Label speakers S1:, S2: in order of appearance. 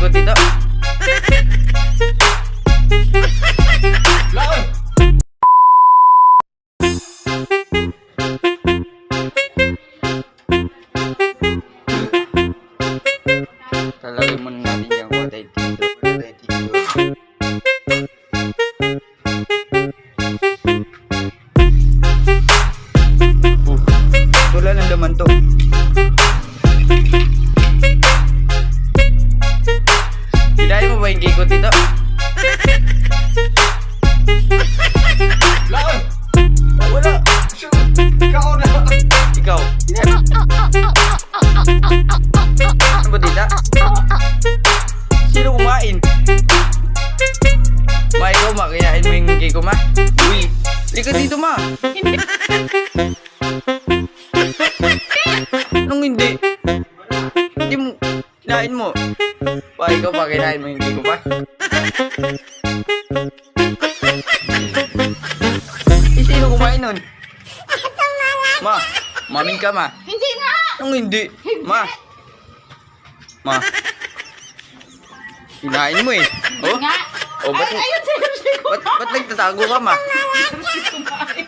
S1: ikot dito.
S2: Laon!
S1: Talagay muna natin dyan kung tayo dito. Wala tayo dito. Wala ng laman to. Hilahin mo ba yung ikot dito?
S2: Laon!
S1: Wala.
S2: Shoot! Ikaw na!
S1: Ikaw. Ano ba dito? Sino kumain? Ma, ikaw ma, kayain mo yung cake ko ma. Uy, likat dito ma. Anong hindi? Hindi mo, kinain mo. Pa, ikaw pa, kinain mo yung cake ko pa. Sino kumain nun? Ma, mamin ka ma.
S3: Hindi nga!
S1: Anong hindi? Ma. Ma. Kinain mo eh. Oh?
S3: Nga!
S1: Oh, ba't,
S3: Ayun, seriously ko.
S1: ba't nagtatago ka ma?
S3: Seriously kumain.